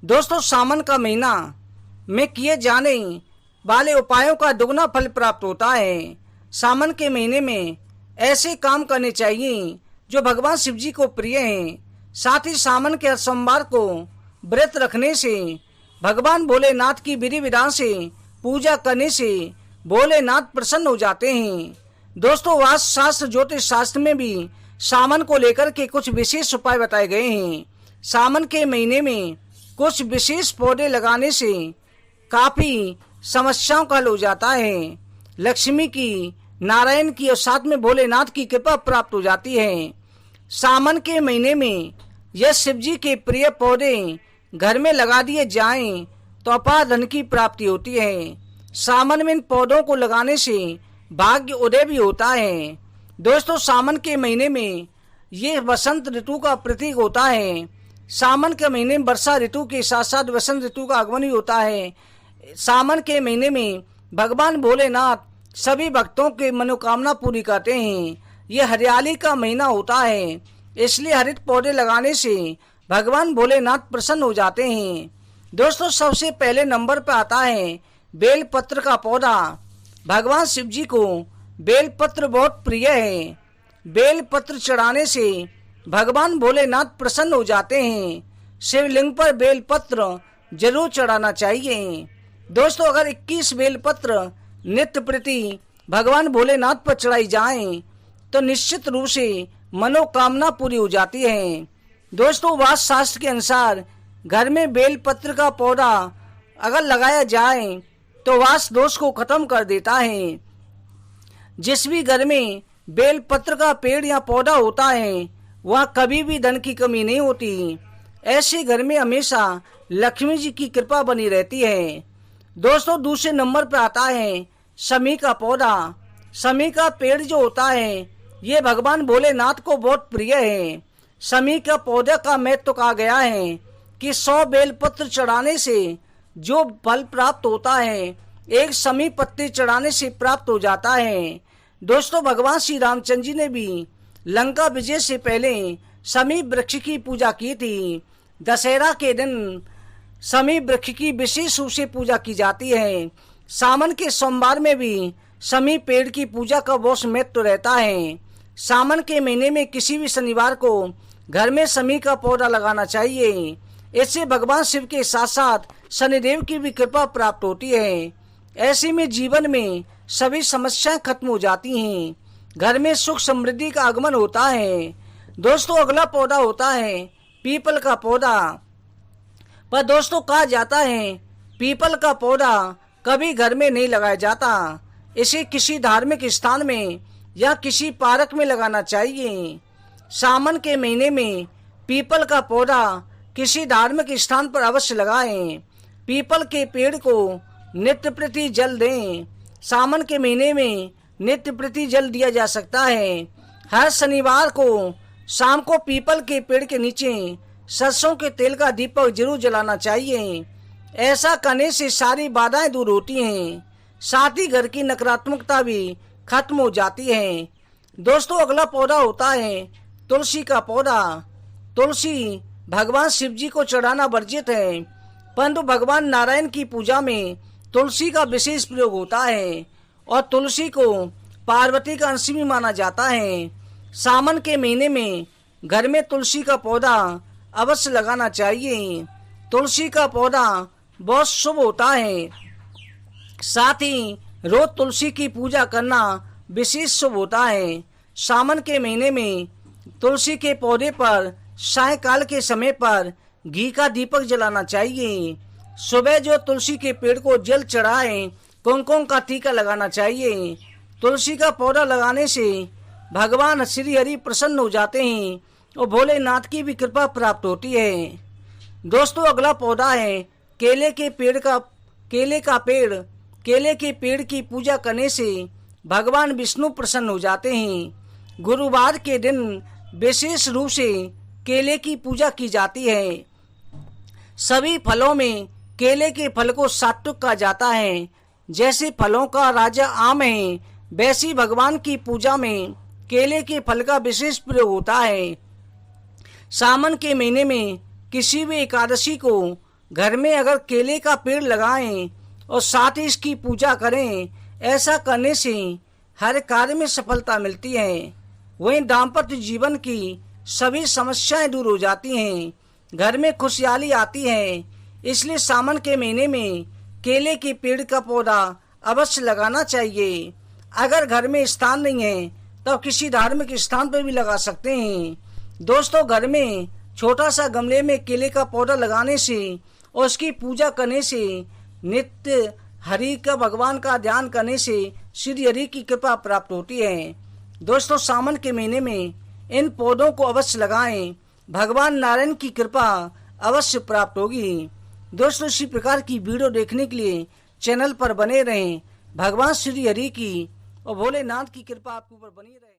दोस्तों, सावन का महीना में किए जाने वाले उपायों का दुगना फल प्राप्त होता है। सावन के महीने में ऐसे काम करने चाहिए जो भगवान शिव जी को प्रिय हैं। साथ ही सावन के हर सोमवार को व्रत रखने से, भगवान भोलेनाथ की विधि विधान से पूजा करने से भोलेनाथ प्रसन्न हो जाते हैं। दोस्तों, वास्तु शास्त्र, ज्योतिष शास्त्र में भी सावन को लेकर के कुछ विशेष उपाय बताए गए हैं। सावन के महीने में कुछ विशेष पौधे लगाने से काफी समस्याओं का हल हो जाता है। लक्ष्मी की, नारायण की और साथ में भोलेनाथ की कृपा प्राप्त हो जाती है। सावन के महीने में यह शिव जी के प्रिय पौधे घर में लगा दिए जाएं तो अपार धन की प्राप्ति होती है। सावन में इन पौधों को लगाने से भाग्य उदय भी होता है। दोस्तों, सावन के महीने में ये वसंत ऋतु का प्रतीक होता है। सावन के महीने में वर्षा ऋतु के साथ साथ वसंत ऋतु का आगमन भी होता है। सावन के महीने में भगवान भोलेनाथ सभी भक्तों के मनोकामना पूरी करते हैं। ये हरियाली का महीना होता है, इसलिए हरित पौधे लगाने से भगवान भोलेनाथ प्रसन्न हो जाते हैं। दोस्तों, सबसे पहले नंबर पर आता है बेलपत्र का पौधा। भगवान शिव जी को बेलपत्र बहुत प्रिय है। बेलपत्र चढ़ाने से भगवान भोलेनाथ प्रसन्न हो जाते हैं। शिवलिंग पर बेलपत्र जरूर चढ़ाना चाहिए। दोस्तों, अगर 21 बेलपत्र नित्य प्रति भगवान भोलेनाथ पर चढ़ाई जाएं तो निश्चित रूप से मनोकामना पूरी हो जाती है। दोस्तों, वास्तु शास्त्र के अनुसार घर में बेलपत्र का पौधा अगर लगाया जाए तो वास्तु दोष को खत्म कर देता है। जिस भी घर में बेलपत्र का पेड़ या पौधा होता है वहाँ कभी भी धन की कमी नहीं होती। ऐसे घर में हमेशा लक्ष्मी जी की कृपा बनी रहती है। दोस्तों, दूसरे नंबर पर आता है शमी का पौधा। शमी का पेड़ जो होता है ये भगवान भोलेनाथ को बहुत प्रिय है। शमी का पौधे का महत्व कहा गया है कि 100 बेलपत्र चढ़ाने से जो फल प्राप्त होता है एक शमी पत्ती चढ़ाने से प्राप्त हो जाता है। दोस्तों, भगवान श्री रामचंद्र जी ने भी लंका विजय से पहले शमी वृक्ष की पूजा की थी। दशहरा के दिन शमी वृक्ष की विशेष रूप से पूजा की जाती है। सावन के सोमवार में भी शमी पेड़ की पूजा का बहुत महत्व रहता है। सावन के महीने में किसी भी शनिवार को घर में शमी का पौधा लगाना चाहिए। इससे भगवान शिव के साथ साथ शनिदेव की भी कृपा प्राप्त होती है। ऐसे में जीवन में सभी समस्याएं खत्म हो जाती हैं। घर में सुख समृद्धि का आगमन होता है। दोस्तों, अगला पौधा होता है पीपल का पौधा। पर दोस्तों, कहा जाता है पीपल का पौधा कभी घर में नहीं लगाया जाता। इसे किसी धार्मिक स्थान में या किसी पार्क में लगाना चाहिए। सावन के महीने में पीपल का पौधा किसी धार्मिक स्थान पर अवश्य लगाएं। पीपल के पेड़ को नित्य प्रति जल दें। सावन के महीने में नित्य प्रति जल दिया जा सकता है। हर शनिवार को शाम को पीपल के पेड़ के नीचे सरसों के तेल का दीपक जरूर जलाना चाहिए। ऐसा करने से सारी बाधाएं दूर होती हैं, साथ ही घर की नकारात्मकता भी खत्म हो जाती है। दोस्तों, अगला पौधा होता है तुलसी का पौधा। तुलसी भगवान शिव जी को चढ़ाना वर्जित है, परंतु भगवान नारायण की पूजा में तुलसी का विशेष प्रयोग होता है और तुलसी को पार्वती का अंश भी माना जाता है। सावन के महीने में घर में तुलसी का पौधा अवश्य लगाना चाहिए। तुलसी का पौधा बहुत शुभ होता है। साथ ही रोज तुलसी की पूजा करना विशेष शुभ होता है। सावन के महीने में तुलसी के पौधे पर सायंकाल के समय पर घी का दीपक जलाना चाहिए। सुबह जो तुलसी के पेड़ को जल चढ़ाए कुमकुम का टीका लगाना चाहिए। तुलसी का पौधा लगाने से भगवान श्री हरि प्रसन्न हो जाते हैं और भोलेनाथ की भी कृपा प्राप्त होती है। दोस्तों, अगला पौधा है केले के पेड़ का पेड़। केले के पेड़ की पूजा करने से भगवान विष्णु प्रसन्न हो जाते हैं। गुरुवार के दिन विशेष रूप से केले की पूजा की जाती है। सभी फलों में केले के फल को सात्विक कहा जाता है। जैसे फलों का राजा आम है, वैसी भगवान की पूजा में केले के फल का विशेष प्रयोग होता है। सावन के महीने में किसी भी एकादशी को घर में अगर केले का पेड़ लगाएं और साथ ही इसकी पूजा करें, ऐसा करने से हर कार्य में सफलता मिलती है। वहीं दाम्पत्य जीवन की सभी समस्याएं दूर हो जाती हैं, घर में खुशहाली आती है। इसलिए सावन के महीने में केले के पेड़ का पौधा अवश्य लगाना चाहिए। अगर घर में स्थान नहीं है तो किसी धार्मिक स्थान पर भी लगा सकते हैं। दोस्तों, घर में छोटा सा गमले में केले का पौधा लगाने से और उसकी पूजा करने से, नित्य हरि का भगवान का ध्यान करने से श्री हरि की कृपा प्राप्त होती है। दोस्तों, सावन के महीने में इन पौधों को अवश्य लगाएं, भगवान नारायण की कृपा अवश्य प्राप्त होगी। दोस्तों, इसी प्रकार की वीडियो देखने के लिए चैनल पर बने रहें। भगवान श्री हरि की और भोलेनाथ की कृपा आपके ऊपर बनी रहे।